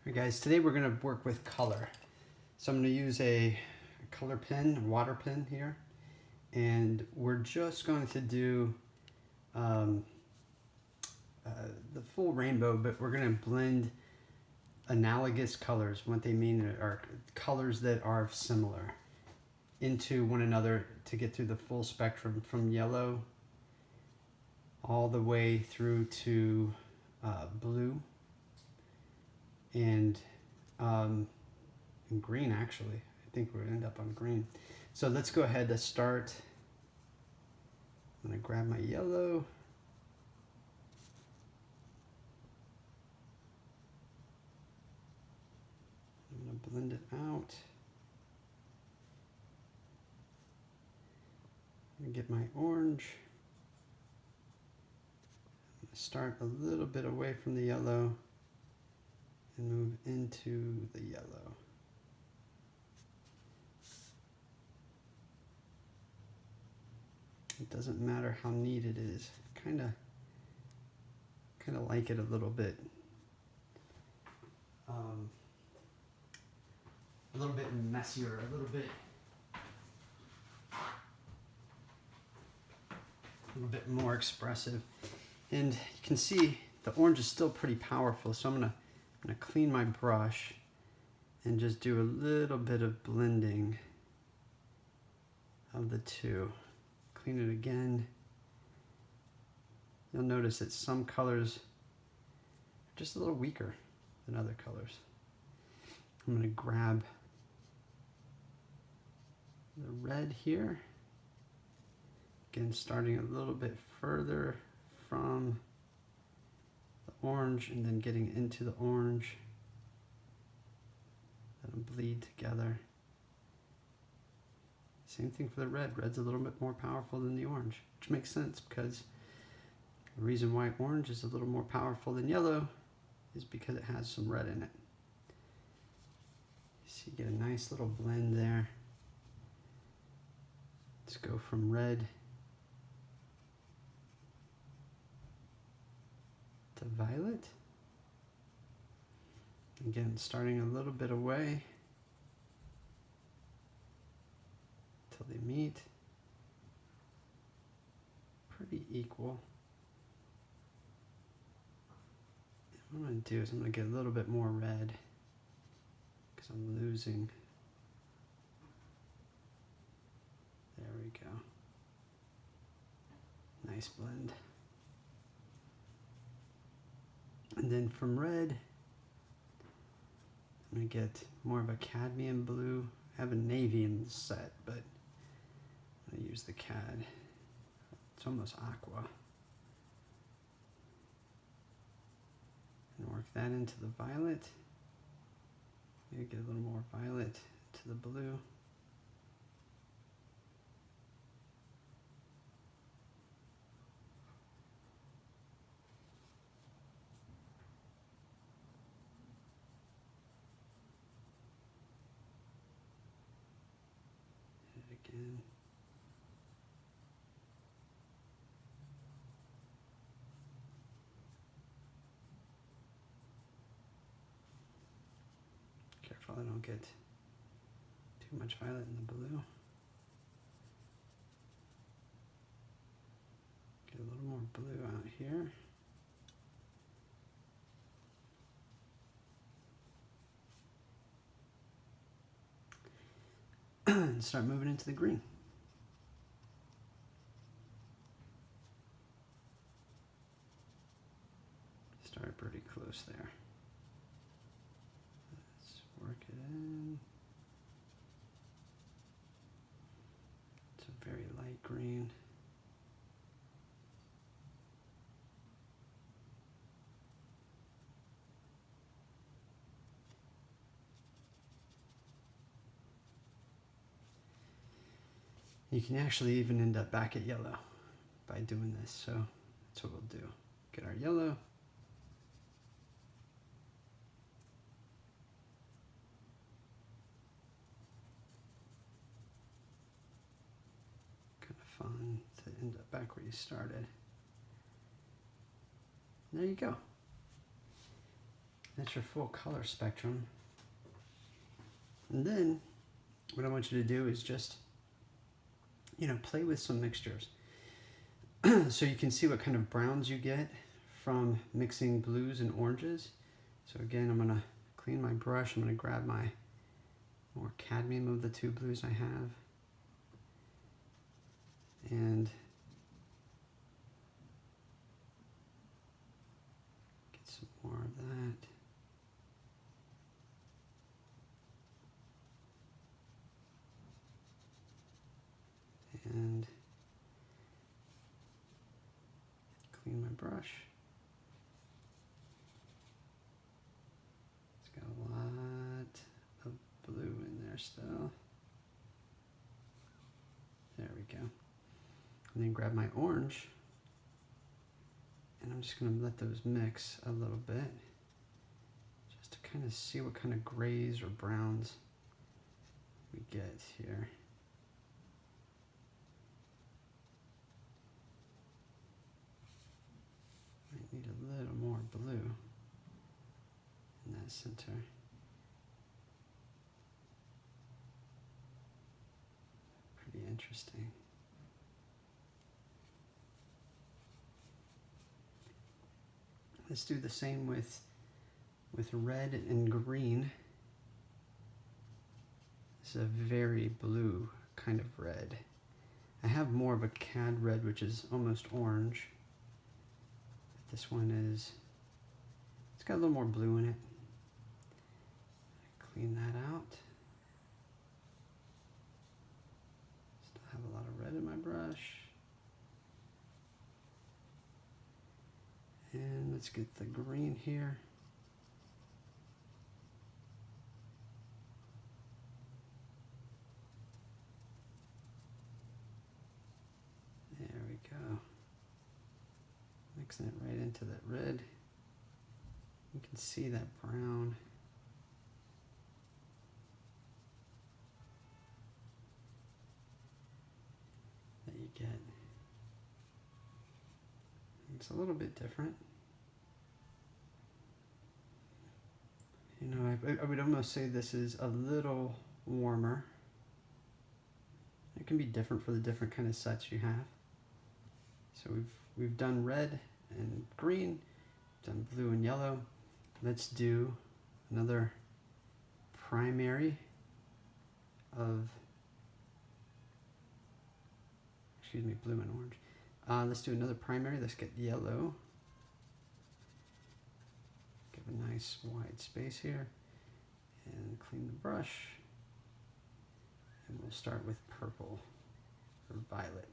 Alright guys, today we're going to work with color. So I'm going to use a color pen, a water pen here, and we're just going to do the full rainbow, but we're going to blend analogous colors. What they mean are colors that are similar into one another to get through the full spectrum from yellow all the way through to blue and green. Actually, I think we're gonna end up on green. So let's go ahead to start. I'm gonna grab my yellow. I'm gonna blend it out. I'm gonna get my orange. I'm gonna start a little bit away from the yellow and move into the yellow. It doesn't matter how neat it is. Kind of like it a little bit. A little bit messier, a little bit more expressive. And you can see the orange is still pretty powerful, so I'm gonna clean my brush and just do a little bit of blending of the two. Clean it again. You'll notice that some colors are just a little weaker than other colors. I'm gonna grab the red here. Again, starting a little bit further from the orange and then getting into the orange. Let them bleed together. Same thing for the red. Red's a little bit more powerful than the orange, which makes sense because the reason why orange is a little more powerful than yellow is because it has some red in it. So you get a nice little blend there. Let's go from red to violet. Again, starting a little bit away till they meet. Pretty equal. And what I'm going to do is I'm going to get a little bit more red because I'm losing. There we go. Nice blend. And then from red, I'm going to get more of a cadmium blue. I have a navy in the set, but I'm going to use the cad. It's almost aqua. And work that into the violet. Maybe get a little more violet to the blue. Again. Careful I don't get too much violet in the blue. Get a little more blue out here. And start moving into the green. Start pretty close there. Let's work it in. It's a very light green. You can actually even end up back at yellow by doing this, so that's what we'll do. Get our yellow. Kind of fun to end up back where you started. There you go. That's your full color spectrum. And then what I want you to do is just, you know, play with some mixtures. So you can see what kind of browns you get from mixing blues and oranges. So again, I'm gonna clean my brush. I'm gonna grab my more cadmium of the two blues I have. And get some more of that. And clean my brush. It's got a lot of blue in there still. There we go. And then grab my orange. And I'm just going to let those mix a little bit. Just to kind of see what kind of grays or browns we get here. Might need a little more blue in that center. Pretty interesting. Let's do the same with red and green. This is a very blue kind of red. I have more of a cad red, which is almost orange. This one is, it's got a little more blue in it. Clean that out. Still have a lot of red in my brush. And let's get the green here. There we go. Mixing it right into that red. You can see that brown. That you get. It's a little bit different. You know, I would almost say this is a little warmer. It can be different for the different kind of sets you have. So we've done red and green, done blue and yellow. Let's do another primary of, excuse me, blue and orange. Let's do another primary. Let's get yellow. Give a nice wide space here and clean the brush. And we'll start with purple or violet.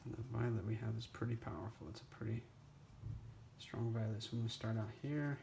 And the violet we have is pretty powerful. It's a pretty strong violet. So I'm going to start out here.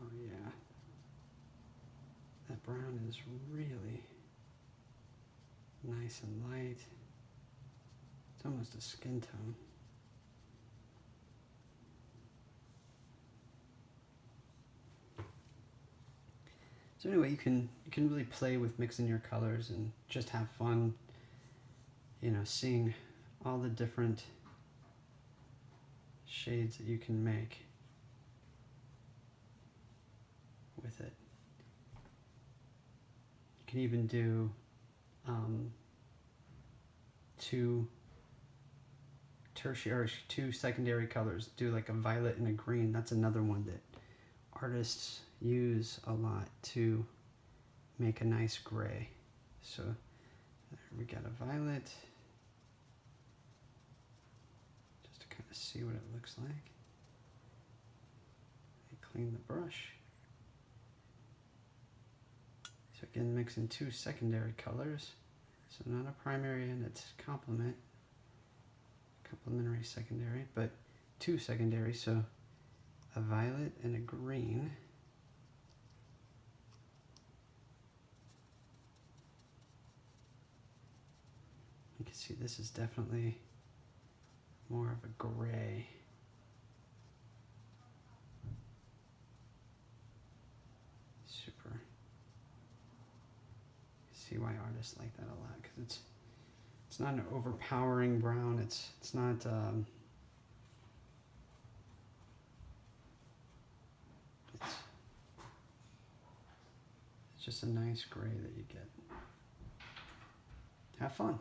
Oh yeah. That brown is really nice and light. It's almost a skin tone. So anyway, you can really play with mixing your colors and just have fun, you know, seeing all the different shades that you can make with it. You can even do two secondary colors. Do like a violet and a green. That's another one that artists use a lot to make a nice gray. So there we got a violet. Just to kind of see what it looks like. I clean the brush. So again, mixing two secondary colors. So not a primary and its complementary secondary, but two secondary. So a violet and a green. You can see this is definitely more of a gray. Super. see why artists like that a lot, because it's not an overpowering brown. It's not it's just a nice gray that you get. Have fun.